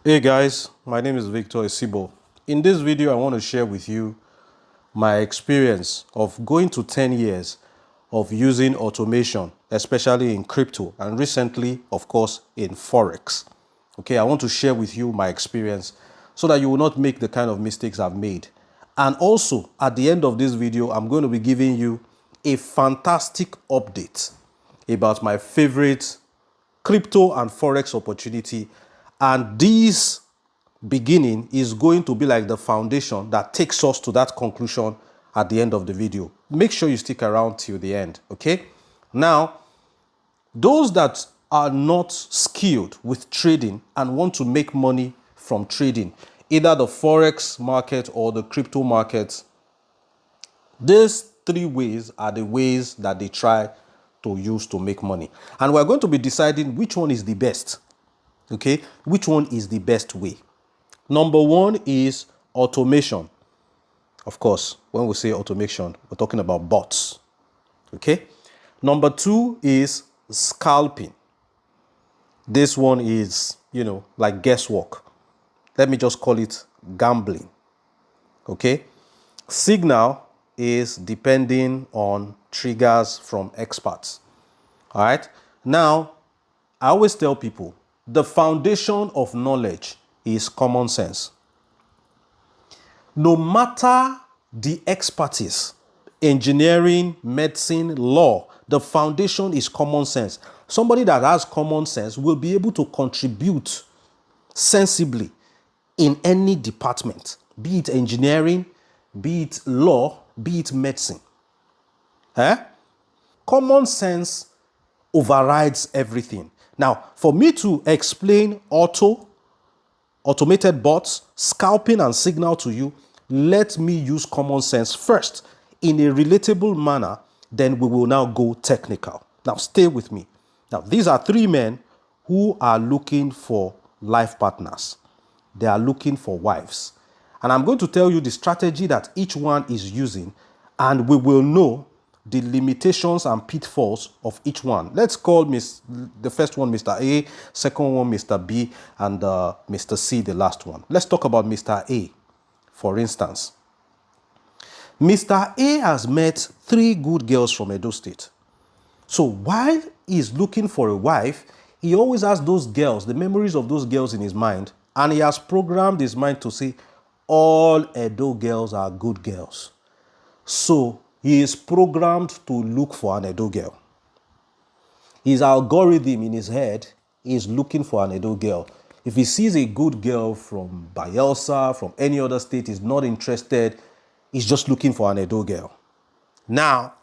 Hey guys, my name is Victor Isibor. In this video, I want to share with you my experience of going to 10 years of using automation, especially in crypto and recently, of course, in Forex. Okay, I want to share with you my experience so that you will not make the kind of mistakes I've made. And also, at the end of this video, I'm going to be giving you a fantastic update about my favorite crypto and Forex opportunity. And this beginning is going to be like the foundation that takes us to that conclusion at the end of the video. Make sure you stick around till the end, okay? Now, those that are not skilled with trading and want to make money from trading, either the Forex market or the crypto market, these three ways are the ways that they try to use to make money. And we're going to be deciding which one is the best, okay? Which one is the best way. Number one is automation. Of course, when we say automation, we're talking about bots, okay? Number two is scalping. This one is, like guesswork. Let me just call it gambling, okay? Signal is depending on triggers from experts, all right? Now, I always tell people, the foundation of knowledge is common sense. No matter the expertise, engineering, medicine, law, the foundation is common sense. Somebody that has common sense will be able to contribute sensibly in any department, be it engineering, be it law, be it medicine. Common sense overrides everything. Now, for me to explain automated bots, scalping, and signal to you, let me use common sense first in a relatable manner, then we will now go technical. Now, stay with me. Now, these are three men who are looking for life partners. They are looking for wives. And I'm going to tell you the strategy that each one is using, and we will know the limitations and pitfalls of each one. Let's call the first one Mr. A, second one Mr. B, and Mr. C, the last one. Let's talk about Mr. A, for instance. Mr. A has met 3 good girls from Edo State. So while he's looking for a wife, he always has those girls, the memories of those girls in his mind, and he has programmed his mind to say, all Edo girls are good girls. So he is programmed to look for an Edo girl. His algorithm in his head is looking for an Edo girl. If he sees a good girl from Bayelsa, from any other state, he's not interested. He's just looking for an Edo girl. Now,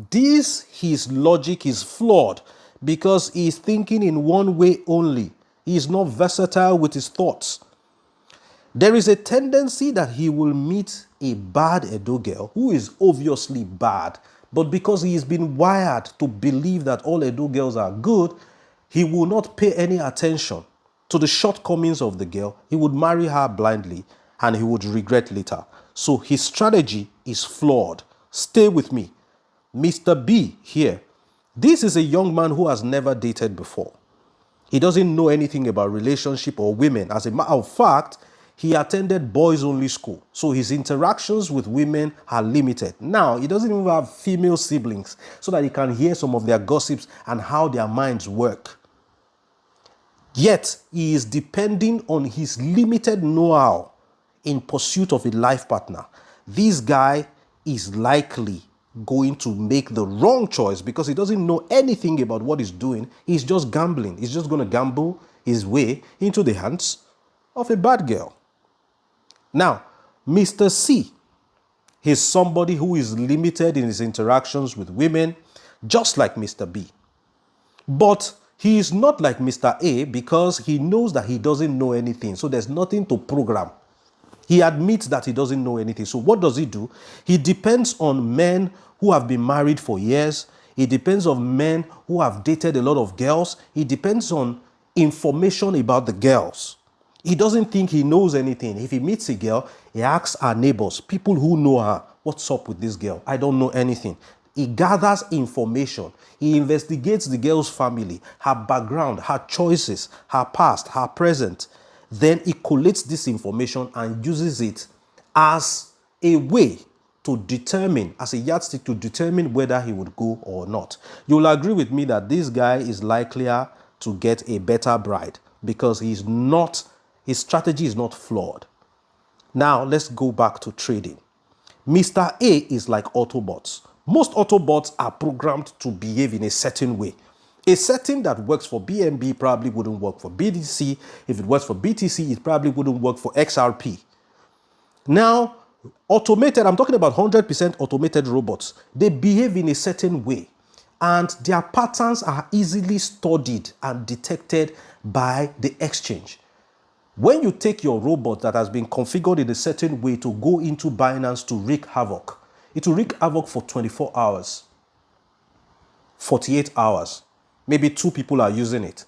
his logic is flawed because he's thinking in one way only. He is not versatile with his thoughts. There is a tendency that he will meet a bad Edo girl who is obviously bad, but because he has been wired to believe that all Edo girls are good, he will not pay any attention to the shortcomings of the girl. He would marry her blindly and he would regret later. So his strategy is flawed. Stay with me. Mr. B here. This is a young man who has never dated before. He doesn't know anything about relationship or women. As a matter of fact, he attended boys-only school, so his interactions with women are limited. Now, he doesn't even have female siblings so that he can hear some of their gossips and how their minds work. Yet, he is depending on his limited know-how in pursuit of a life partner. This guy is likely going to make the wrong choice because he doesn't know anything about what he's doing. He's just gambling. He's just going to gamble his way into the hands of a bad girl. Now, Mr. C is somebody who is limited in his interactions with women, just like Mr. B. But he is not like Mr. A because he knows that he doesn't know anything, so there's nothing to program. He admits that he doesn't know anything. So what does he do? He depends on men who have been married for years. He depends on men who have dated a lot of girls. He depends on information about the girls. He doesn't think he knows anything. If he meets a girl, he asks our neighbors, people who know her, what's up with this girl? I don't know anything. He gathers information. He investigates the girl's family, her background, her choices, her past, her present. then it collates this information and uses it as a way to determine, as a yardstick to determine whether he would go or not. You'll agree with me that this guy is likelier to get a better bride because his strategy is not flawed. Now, let's go back to trading. Mr. A is like Autobots. Most Autobots are programmed to behave in a certain way. A setting that works for BNB probably wouldn't work for BTC. If it works for BTC, it probably wouldn't work for XRP. Now, automated, I'm talking about 100% automated robots. They behave in a certain way, and their patterns are easily studied and detected by the exchange. When you take your robot that has been configured in a certain way to go into Binance to wreak havoc, it will wreak havoc for 24 hours, 48 hours. Maybe 2 people are using it.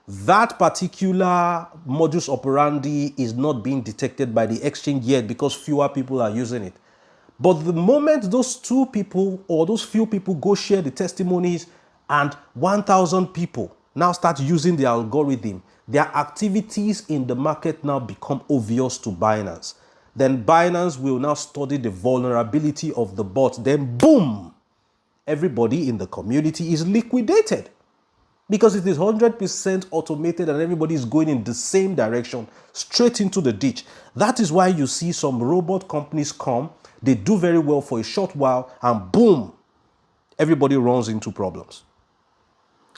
That particular modus operandi is not being detected by the exchange yet because fewer people are using it. But the moment those 2 people or those few people go share the testimonies and 1,000 people now start using the algorithm, their activities in the market now become obvious to Binance. Then Binance will now study the vulnerability of the bot. Then boom, everybody in the community is liquidated. Because it is 100% automated and everybody is going in the same direction, straight into the ditch. That is why you see some robot companies come, they do very well for a short while, and boom, everybody runs into problems.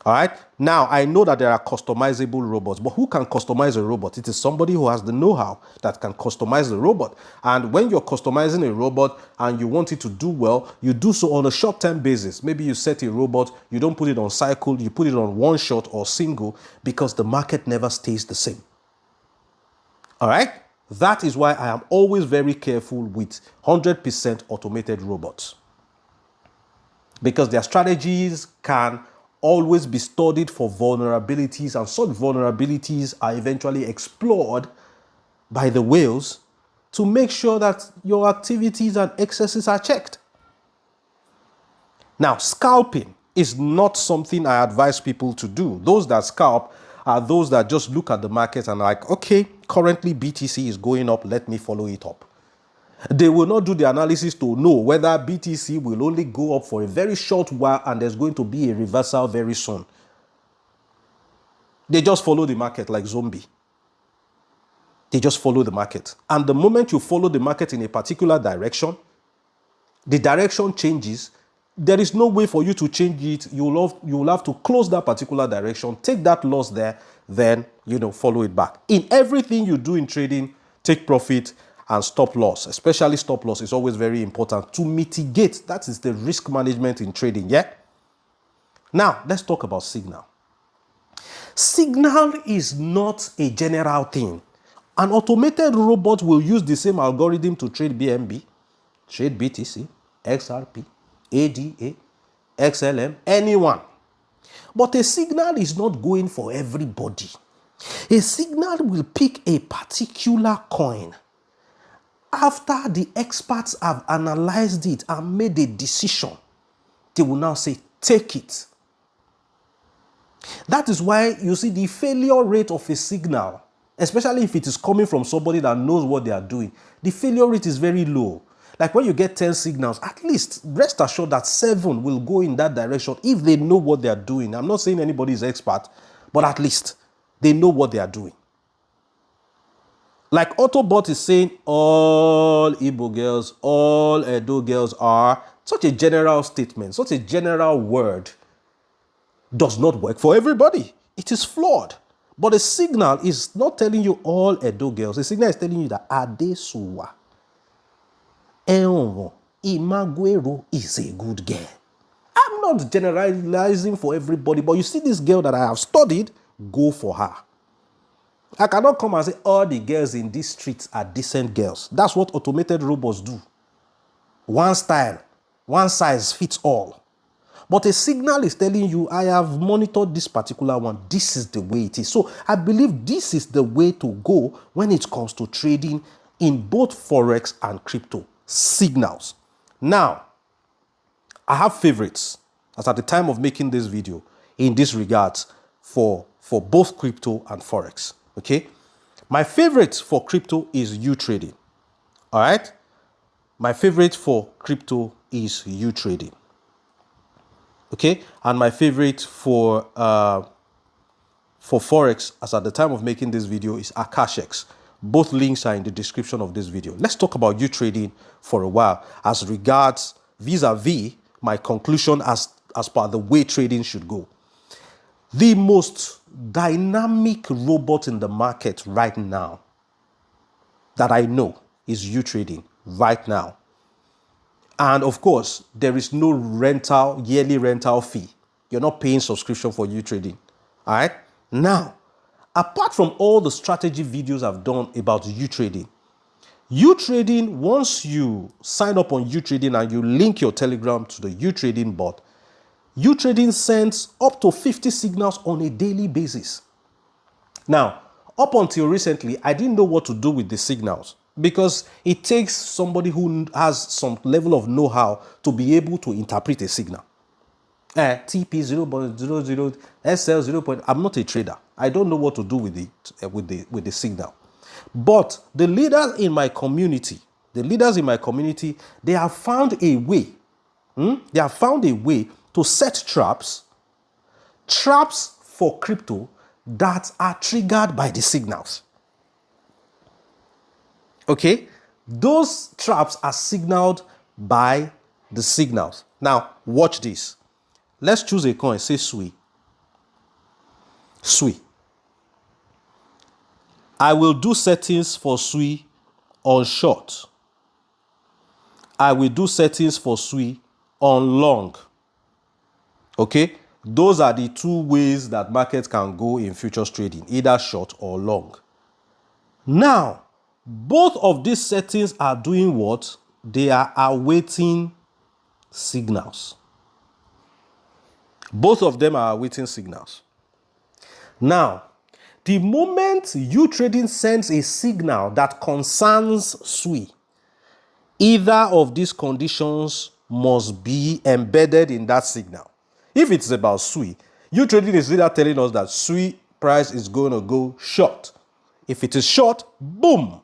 All right. Now, I know that there are customizable robots, but who can customize a robot? It is somebody who has the know-how that can customize the robot. And when you're customizing a robot and you want it to do well, you do so on a short-term basis. Maybe you set a robot, you don't put it on cycle, you put it on one shot or single because the market never stays the same. All right. That is why I am always very careful with 100% automated robots, because their strategies can always be studied for vulnerabilities, and such vulnerabilities are eventually explored by the whales to make sure that your activities and excesses are checked. Now, scalping is not something I advise people to do. Those that scalp are those that just look at the market and are like, okay, currently BTC is going up, let me follow it up. They will not do the analysis to know whether BTC will only go up for a very short while and there's going to be a reversal very soon. They just follow the market like zombie. They just follow the market. And the moment you follow the market in a particular direction, the direction changes. There is no way for you to change it. You will have to close that particular direction, take that loss there, then, follow it back. In everything you do in trading, take profit and stop loss, especially stop loss, is always very important to mitigate. That is the risk management in trading, yeah? Now, let's talk about signal. Signal is not a general thing. An automated robot will use the same algorithm to trade BNB, trade BTC, XRP, ADA, XLM, anyone. But a signal is not going for everybody. A signal will pick a particular coin. After the experts have analyzed it and made a decision, they will now say, take it. That is why you see the failure rate of a signal, especially if it is coming from somebody that knows what they are doing, the failure rate is very low. Like when you get 10 signals, at least rest assured that 7 will go in that direction if they know what they are doing. I'm not saying anybody is expert, but at least they know what they are doing. Like Autobot is saying all Igbo girls, all Edo girls are, such a general statement, such a general word does not work for everybody. It is flawed. But a signal is not telling you all Edo girls. A signal is telling you that Adesuwa Eonwo Imaguero is a good girl. I'm not generalizing for everybody, but you see this girl that I have studied, go for her. I cannot come and say all the girls in these streets are decent girls. That's what automated robots do. One style, one size fits all. But a signal is telling you, I have monitored this particular one. This is the way it is. So I believe this is the way to go when it comes to trading in both Forex and crypto. Signals. Now, I have favorites as at the time of making this video in this regards for both crypto and Forex. Okay? My favorite for crypto is Utrading. All right. My favorite for crypto is Utrading. Okay. And my favorite for Forex, as at the time of making this video, is Akashx. Both links are in the description of this video. Let's talk about Utrading for a while as regards vis-a-vis my conclusion as per the way trading should go. The most dynamic robot in the market right now that I know is Utrading right now. And of course, there is no yearly rental fee. You're not paying subscription for Utrading. All right. Now, apart from all the strategy videos I've done about Utrading, once you sign up on Utrading and you link your Telegram to the Utrading bot, Utrading sends up to 50 signals on a daily basis. Now, up until recently, I didn't know what to do with the signals because it takes somebody who has some level of know-how to be able to interpret a signal. TP 0.00, SL 0. I'm not a trader. I don't know what to do with it with the signal. But the leaders in my community, they have found a way. They have found a way to set traps for crypto that are triggered by the signals. Okay, those traps are signaled by the signals. Now, watch this. Let's choose a coin, say SUI. SUI. I will do settings for SUI on short. I will do settings for SUI on long. Okay, those are the two ways that markets can go in futures trading, either short or long. Now, both of these settings are doing what? They are awaiting signals. Both of them are awaiting signals. Now, the moment Utrading sends a signal that concerns SUI, either of these conditions must be embedded in that signal. If it's about SUI, Utrading is either telling us that SUI price is going to go short. If it is short, boom,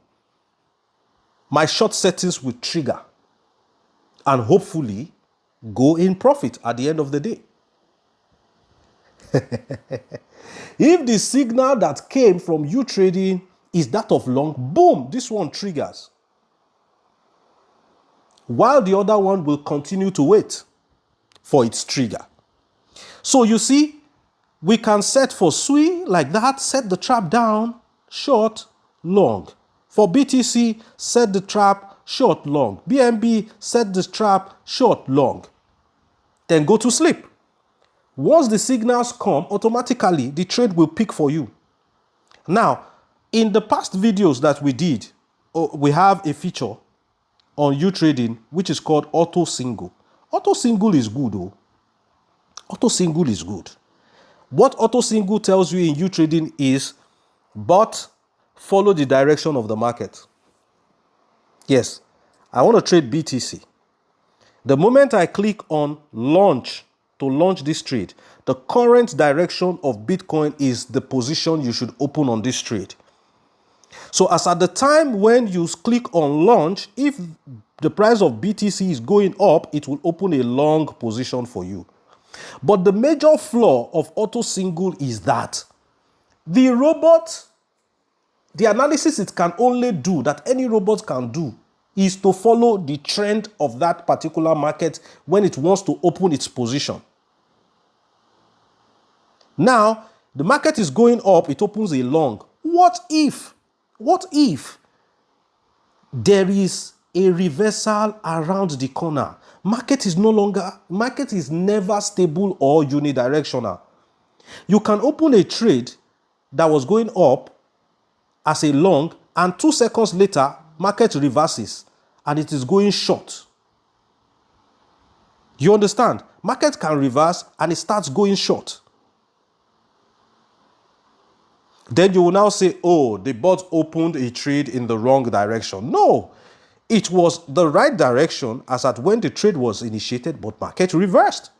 my short settings will trigger and hopefully go in profit at the end of the day. If the signal that came from Utrading is that of long, boom, this one triggers. While the other one will continue to wait for its trigger. So you see, we can set for SUI like that, set the trap down, short, long. For BTC, set the trap, short, long. BNB, set the trap, short, long. Then go to sleep. Once the signals come, automatically the trade will pick for you. Now, in the past videos that we did, we have a feature on Utrading which is called auto single. Auto single is good though. Auto single is good. What auto single tells you in Utrading is, but follow the direction of the market. Yes, I want to trade BTC. The moment I click on launch to launch this trade, the current direction of Bitcoin is the position you should open on this trade. So as at the time when you click on launch, if the price of BTC is going up, it will open a long position for you. But the major flaw of auto single is that the robot, the analysis it can only do, that any robot can do, is to follow the trend of that particular market when it wants to open its position. Now, the market is going up, it opens a long. What if there is a reversal around the corner? Market is never stable or unidirectional. You can open a trade that was going up as a long, and 2 seconds later, market reverses and it is going short. You understand? Market can reverse and it starts going short. Then you will now say, oh, the bot opened a trade in the wrong direction. No, it was the right direction as at when the trade was initiated, but market reversed.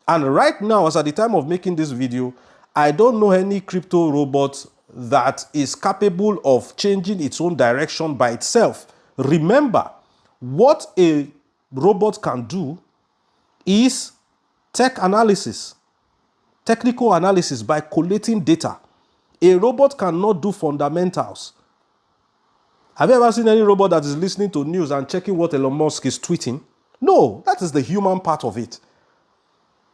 And right now, as at the time of making this video, I don't know any crypto robot that is capable of changing its own direction by itself. Remember, what a robot can do is technical analysis by collating data. A robot cannot do fundamentals. Have you ever seen any robot that is listening to news and checking what Elon Musk is tweeting? No, that is the human part of it.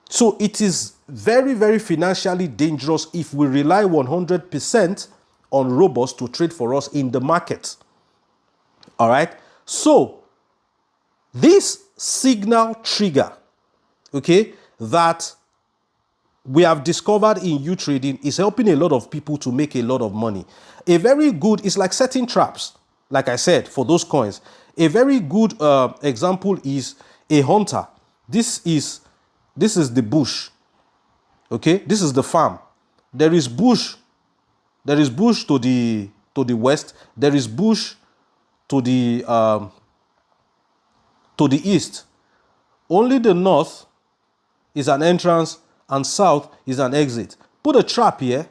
So it is very, very financially dangerous if we rely 100% on robots to trade for us in the market. All right. So this signal trigger, okay, that we have discovered in Utrading is helping a lot of people to make a lot of money. A very good, it's like setting traps, like I said, for those coins. A very good example is a hunter. This is the bush. Okay, this is the farm. There is bush. There is bush to the west. There is bush to the east. Only the north is an entrance and south is an exit. Put a trap here.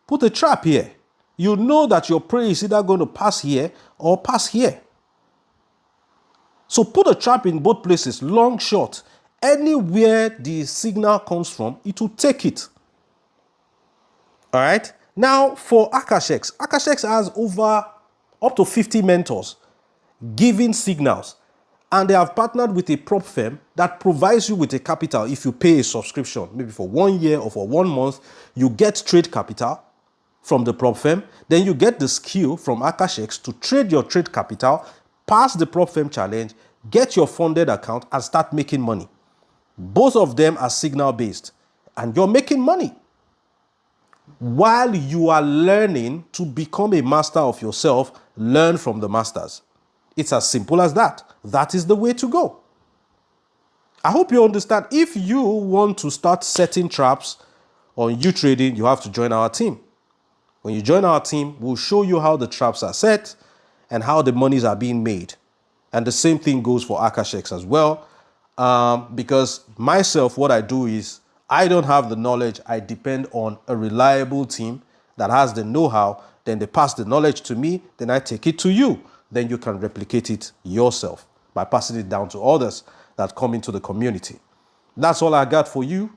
Put a trap here. You know that your prey is either going to pass here or pass here. So put a trap in both places, long, short. Anywhere the signal comes from, it will take it. All right. Now for Akashx, Akashx has up to 50 mentors giving signals, and they have partnered with a prop firm that provides you with a capital. If you pay a subscription, maybe for 1 year or for 1 month, you get trade capital from the prop firm. Then you get the skill from Akashx to trade your trade capital, pass the prop firm challenge, get your funded account, and start making money. Both of them are signal based, and you're making money while you are learning to become a master of yourself. Learn from the masters. It's as simple as that. That is the way to go. I hope you understand. If you want to start setting traps on Utrading, you have to join our team. When you join our team, we'll show you how the traps are set and how the monies are being made. And the same thing goes for Akashx as well. Because myself, what I do is I don't have the knowledge. I depend on a reliable team that has the know-how. Then they pass the knowledge to me. Then I take it to you. Then you can replicate it yourself by passing it down to others that come into the community. That's all I got for you.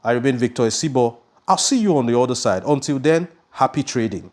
I remain Victor Isibor. I'll see you on the other side. Until then, happy trading.